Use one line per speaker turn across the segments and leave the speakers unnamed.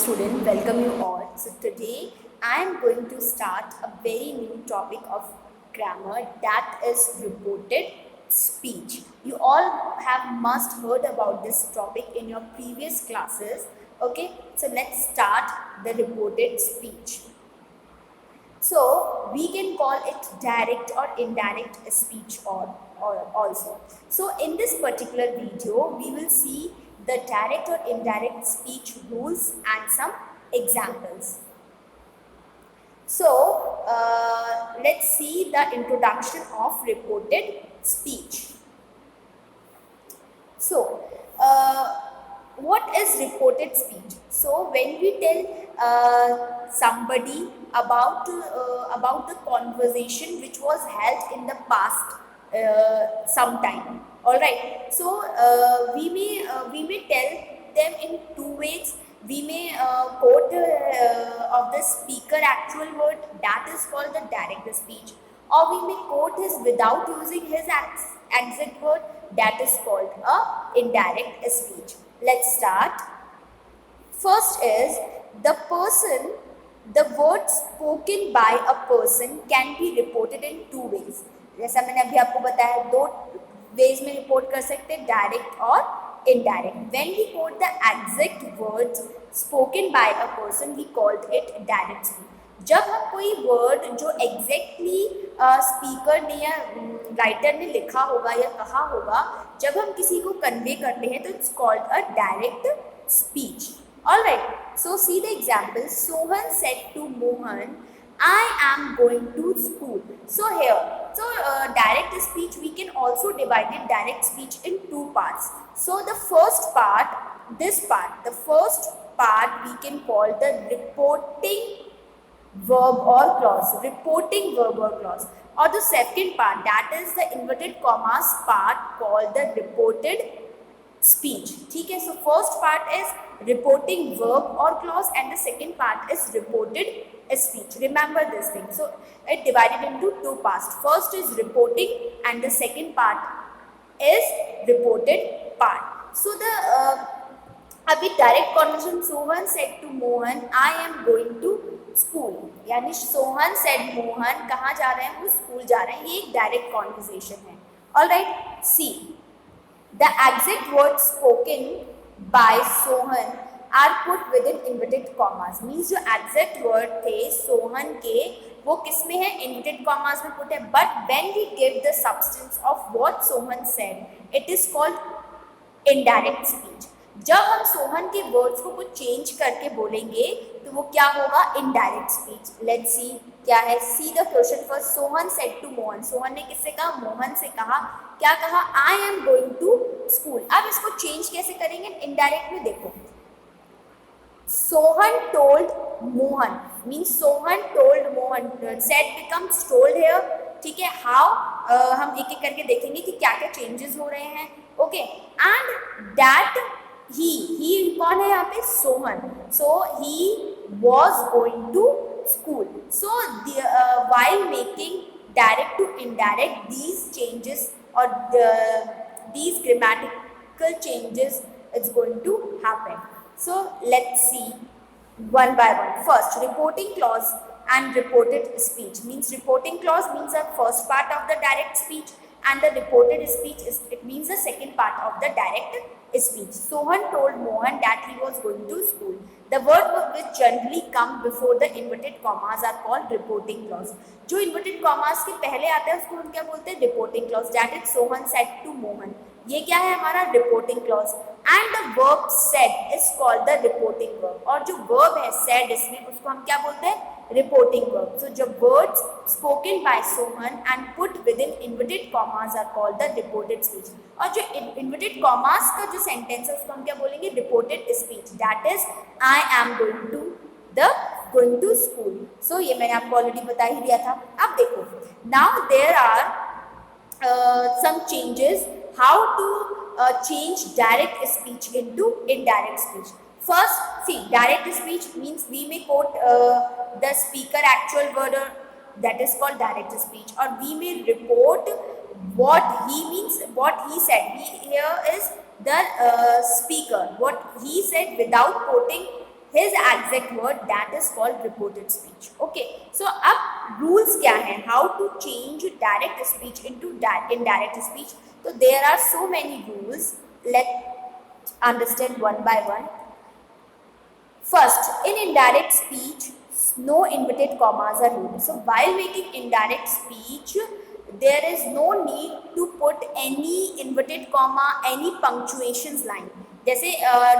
student, welcome you all. So today I am going to start a very new topic of grammar, that is reported speech. You all have must heard about this topic in your previous classes. Okay, so let's start the reported speech. So we can call it direct or indirect speech or also. So in this particular video, we will see the direct or indirect speech rules and some examples. So let's see the introduction of reported speech. So what is reported speech? So when we tell somebody about the conversation which was held in the past sometime, all right. So we may tell them in two ways. We may quote of the speaker actual word, that is called the direct speech, or we may quote his without using his exact word, that is called a indirect speech. Let's start. First is the word spoken by a person can be reported in two ways. जैसा मैंने अभी आपको बताया, दो ways में report कर सकते हैं, direct और indirect. When we quote the exact words spoken by a person, we called it direct speech. जब हम कोई वर्ड जो एग्जैक्टली स्पीकर ने या राइटर ने लिखा होगा या कहा होगा, जब हम किसी को कन्वे करते हैं तो it's called a direct speech. Alright, so see the example. Sohan said to Mohan, I am going to school. So here, direct speech, we can also divide it direct speech in two parts. So the first part, the first part we can call the reporting verb or clause, or the second part, that is the inverted commas part, called the reported speech. ठीक है, so first part is reporting verb or clause and the second part is reported speech. Remember this thing. So it divided into two parts. First is reporting and the second part is reported part. So the अभी direct conversation, Sohan said to Mohan, I am going to school, यानी Sohan said Mohan कहाँ जा रहे हैं, वो school जा रहे हैं, ये एक डायरेक्ट कॉन्वर्सेशन है. Alright, see the exact word spoken by Sohan are put within inverted commas. Means जो एग्जैक्ट वर्ड थे सोहन के, वो किस में है, इन्वर्टेड कॉमास में पुट है. But when we give the substance of what Sohan said, it is called indirect speech. जब हम सोहन के वर्ड्स को कुछ चेंज करके बोलेंगे तो वो क्या होगा, इनडायरेक्ट स्पीच. लेट्स सी क्या है. See the question first. Sohan said to Mohan, Sohan ने किससे कहा, मोहन से कहा. क्या कहा, I am going to school. अब इसको चेंज कैसे करेंगे इनडायरेक्ट में, देखो. Sohan told Mohan means Sohan told Mohan, said becomes told here. ठीक है, हाउ हम एक एक करके देखेंगे कि क्या क्या चेंजेस हो रहे हैं. ओके, एंड दैट ही कौन है यहाँ पे, Sohan. So he was going to school. So while making direct to indirect, these changes or these grammatical changes is going to happen. So let's see one by one. First, reporting clause and reported speech. Means reporting clause means the first part of the direct speech, and the reported speech means the second part of the direct speech. Sohan told Mohan that he was going to school. The word which generally come before the inverted commas are called reporting clause. जो inverted commas के पहले आता है उसको हम क्या बोलते हैं, reporting clause. That is Sohan said to Mohan. ये क्या है हमारा reporting clause. And the verb said is called the reporting verb. और जो verb है said इसमें, उसको हम क्या बोलते हैं, reporting verb. So the words spoken by Sohan and put within inverted commas are called the reported speech. और जो inverted commas का जो sentence है उसको हम क्या बोलेंगे, reported speech. That is I am going to school. So ये मैंने आपको already बता ही दिया था. अब देखो, now there are some changes how to change direct speech into indirect speech. First, see, direct speech means we may quote the speaker actual word, or that is called direct speech, or we may report what he said. Here is the speaker, what he said without quoting his exact word, that is called reported speech. Okay, so अब rules क्या हैं, how to change direct speech into indirect speech. So there are so many rules, let's understand one by one. First, in indirect speech, no inverted commas are used. So while making indirect speech, there is no need to put any inverted comma, any punctuations line. जैसे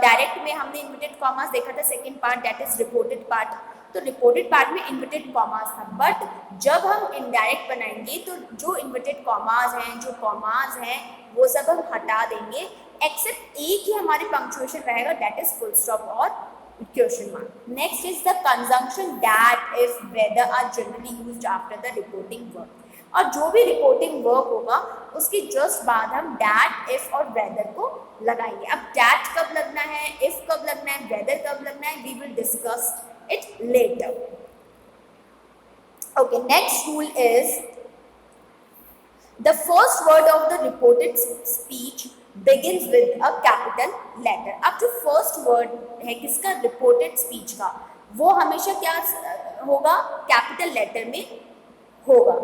direct में हमने inverted commas देखा था, second part that is reported part, तो reported part में inverted commas था, but जब हम इनडायरेक्ट बनाएंगे तो जो इन्वर्टेड कॉमास हैं, जो कॉमास हैं, वो सब हम हटा देंगे, एक्सेप्ट एक ही हमारी पंक्चुएशन रहेगा, दैट इज फुल स्टॉप और question mark. Next is the conjunction that, if, whether are generally used after the reporting verb. और जो भी रिपोर्टिंग वर्ब होगा उसके जस्ट बाद हम दैट, इफ और वेदर को लगाएंगे. अब दैट कब लगना है, इफ कब लगना है, वेदर कब लगना है, we will discuss it later. Okay, next rule is the first word of the reported speech begins with a capital letter. अब जो फर्स्ट वर्ड है किसका, रिपोर्टेड स्पीच का, वो हमेशा क्या होगा, कैपिटल लेटर में होगा.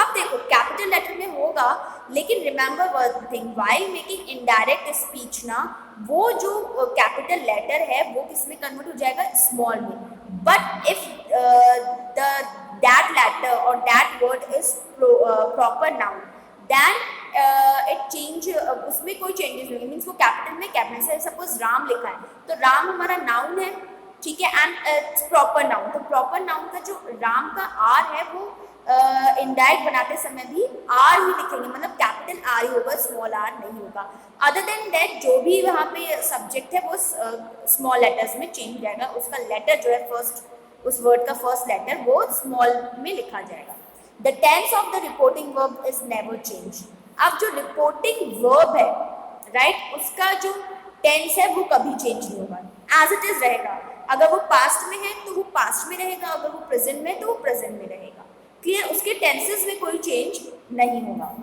अब देखो कैपिटल लेटर में होगा, लेकिन remember one thing, while making indirect speech ना, वो जो कैपिटल लेटर है वो किस में कन्वर्ट हो जाएगा, स्मॉल में. बट इफ दैट लेटर और that word is proper noun, then it change, उसमें कोई चेंजेस नहीं, मीन्स वो कैपिटल में कैपिटल से, सपोज राम लिखा है तो राम हमारा नाउन है, ठीक है, एंड इट्स प्रॉपर नाउन. तो प्रॉपर नाउन का जो राम का आर है वो इनडायरेक्ट बनाते समय भी आर ही लिखेंगे, मतलब कैपिटल आर ही होगा, स्मॉल आर नहीं होगा. अदर देन दैट जो भी वहाँ पे सब्जेक्ट है वो स्मॉल लेटर्स में चेंज जाएगा, उसका लेटर जो है फर्स्ट, उस वर्ड का फर्स्ट लेटर वो स्मॉल में लिखा जाएगा. The tense of the reporting verb is never changed. अब जो रिपोर्टिंग वर्ब है, राइट, उसका जो टेंस है वो कभी चेंज नहीं होगा, एज इट इज रहेगा. अगर वो पास्ट में है तो वो पास्ट में रहेगा, अगर वो प्रेजेंट में है तो वो प्रेजेंट में रहेगा. क्लियर, उसके टेंसेस में कोई चेंज नहीं होगा.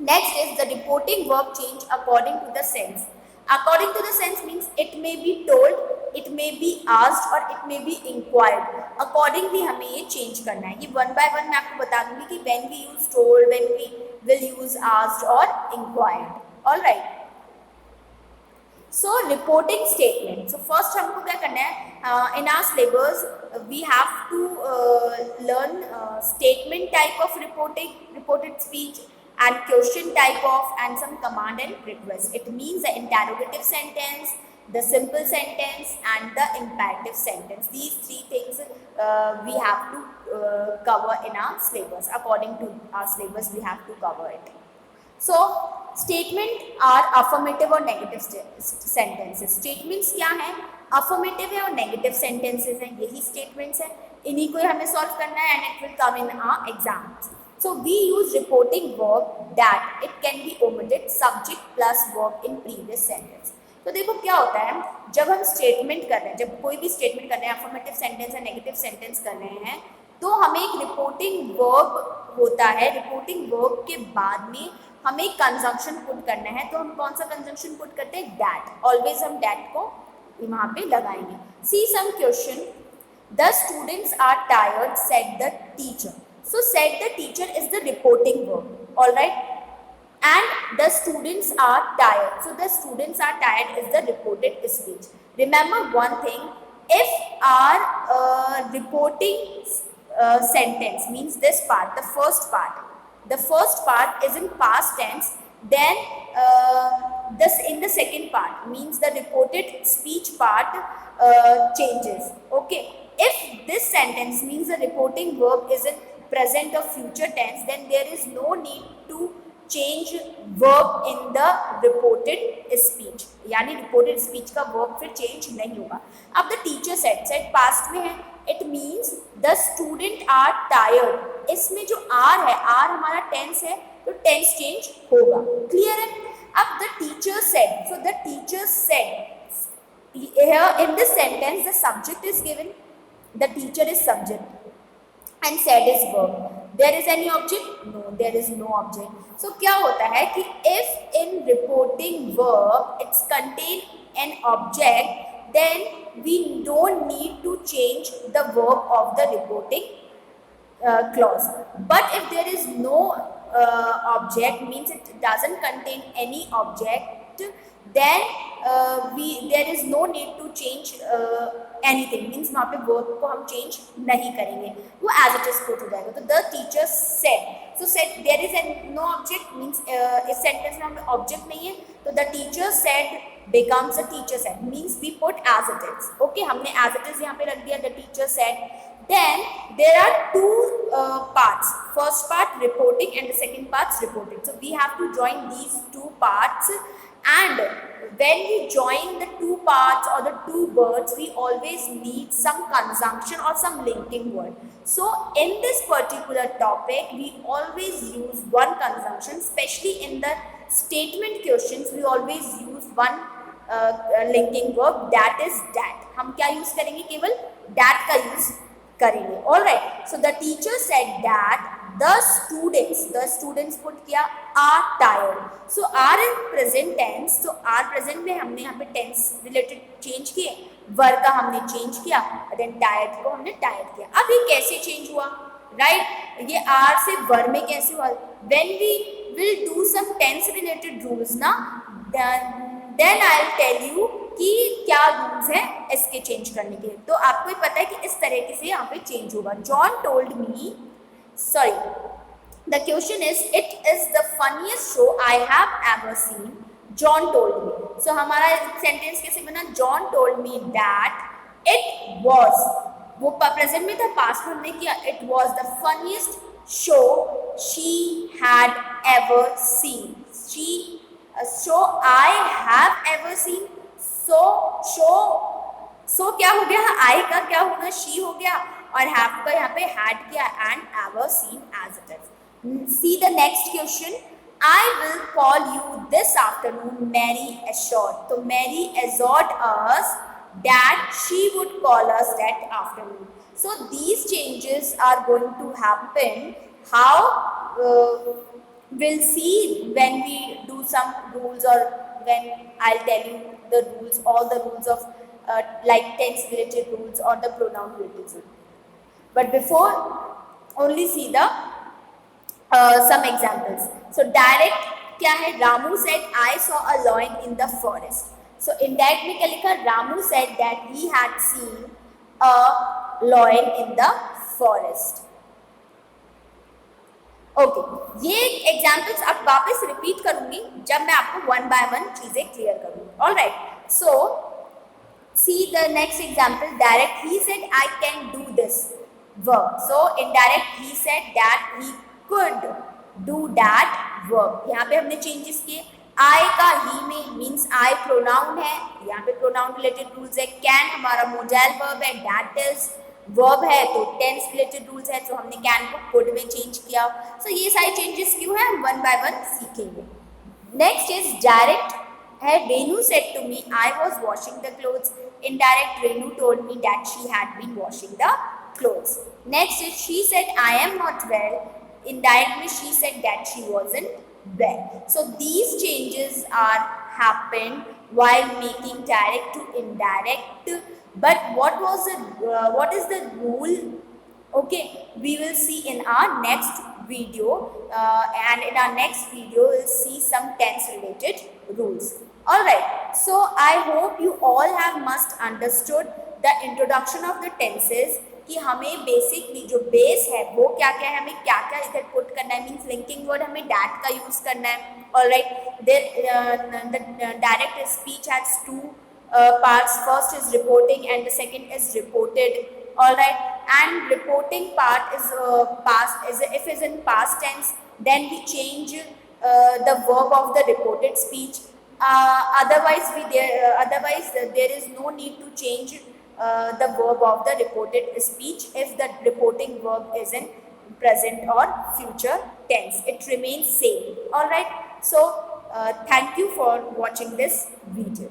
Next is the reporting verb change according to the sense. According to the sense means it may be told, it may be asked और it may be inquired. Accordingly हमें ये change करना है. ये one by one मैं आपको बता दूंगी कि when we use told, when we will use asked और inquired. All right. So reporting statement. So first हमको क्या करना है, in our syllabus we have to learn statement type of reported speech, and question type of, and some command and request. It means the interrogative sentence, the simple sentence and the imperative sentence. These three things we have to cover in our syllabus. According to our syllabus we have to cover it. So statement are affirmative और negative sentences. Statements क्या हैं, affirmative है और negative sentences हैं, यही statements हैं, इन्हीं को हमें solve करना है and it will come in our exams. So we use reporting verb that it can be omitted, subject plus verb in previous sentence. तो देखो क्या होता है, जब हम स्टेटमेंट कर रहे हैं, जब कोई भी स्टेटमेंट कर रहे हैं, अफर्मेटिव सेंटेंस या नेगेटिव सेंटेंस कर रहे हैं, तो हमें एक रिपोर्टिंग वर्ब होता है. रिपोर्टिंग वर्ब के बाद में हमें कंजंक्शन पुट करना है. तो हम कौन सा कंजंक्शन पुट करते हैं, दैट. ऑलवेज हम दैट को वहाँ पे लगाएंगे. See some question, the students are tired said the teacher. So said the teacher is the reporting verb, all right, and the students are tired. So the students are tired is the reported speech. Remember one thing, if our reporting sentence means this part, the first part is in past tense, then this in the second part means the reported speech part changes. Okay, if this sentence means the reporting verb is in present or future tense, then there is no need to change verb in the reported speech. यानी reported speech का verb फिर change नहीं होगा. अब the teacher said past में है, it means the student are tired. इसमें जो are है, are हमारा tense है, तो tense change होगा. Clear है? अब the teacher said. So the teacher said. Here in this sentence the subject is given, the teacher is subject, and said is verb. There is any object? No, there is no object. So क्या होता है कि if in reporting verb it's contain an object, then we don't need to change the verb of the reporting clause. But if there is no object, means it doesn't contain any object, then there is no need to change anything, means वहाँ पे verb को हम change नहीं करेंगे, वो as it is put हो जाएगा. तो the teacher said, so said there is no object, means इस sentence में हमें object नहीं है, तो the teacher said becomes the teacher said, means we put as it is. Okay, हमने as it is यहाँ पे रख दिया, the teacher said. Then there are two parts. First part reporting and the second part's reporting. So we have to join these two parts, and when we join the two parts or the two words, we always need some conjunction or some linking word. So in this particular topic, we always use one conjunction, especially in the statement questions. We always use one linking verb, that is that. हम क्या use करेंगे? केवल that का use करेंगे. All right. So the teacher said that the students put किया are tired. So are in present tense. So are present में हमने यहाँ पे tense related change किए, verb का हमने change किया, then tired को हमने tired किया. अब ये कैसे change हुआ? Right? ये are से verb में कैसे हुआ? When we will do some tense related rules ना, then I'll tell you कि क्या रूल्स हैं इसके चेंज करने के. तो आपको ही पता है कि इस तरीके से यहाँ पे चेंज होगा. John told me, sorry, the question is it is the funniest show I have ever seen. John told me. So हमारा सेंटेंस कैसे बना? John told me that it was, वो प्रेजेंट में था, पास्ट में हमने किया, it was the funniest show she had ever seen. Show I have ever seen. So क्या हो गया? आई का क्या होगा? शी हो गया, और हैव का यहाँ पे हैड किया, and ever seen as it is. See the next question. I will call you this afternoon, Mary assured. तो Mary assured us that she would call us that afternoon. So these changes are going to happen. How we'll see when we do some rules, or when I'll tell you the rules, all the rules of like tense related rules or the pronoun related rules. But before, only see the some examples. So direct क्या है? Ramu said I saw a lion in the forest. So indirect में क्या लिखा? Ramu said that he had seen a lion in the forest. Okay, ये examples अब वापस repeat करूंगी जब मैं आपको वन बाय वन चीजें क्लियर करूंगी. All right. So see the next example. Direct he said I can do this work. So indirect he said that he could do that work. यहाँ पे हमने चेंजेस किए. आई का ही में मीन्स आई प्रोनाउन है, यहाँ पे प्रोनाउन रिलेटेड रूल्स है. कैन हमारा मोजाइल वर्ब है, दैट इज वर्ब है, तो टेंस रिलेटेड रूल्स है, तो हमने कैन को कुड में चेंज किया. सो ये सारे चेंजेस क्यों है, हम वन बाय वन सीखेंगे. नेक्स्ट इज डायरेक्ट है. Renu said to me I was washing the clothes. Indirect Renu told me that she had been washing the clothes. Next is she said I am not well. Indirect में she said that she wasn't well. So these changes are happened while making direct to indirect. But what is the rule? Okay, we will see in our next video, and in our next video we'll see some tense related rules. All right. So I hope you all have must understood the introduction of the tenses. कि हमें basically जो base है वो क्या क्या है, हमें क्या क्या इधर पुट करना है. मीन्स लिंकिंग वर्ड हमें डैट का यूज करना है. Alright. The direct speech has two parts. First is reporting and the second is reported. All right. And reporting part is past, if is in past tense, then we change the verb of the reported speech. Otherwise there is no need to change the verb of the reported speech if the reporting verb is in present or future tense. It remains same. All right. So thank you for watching this video.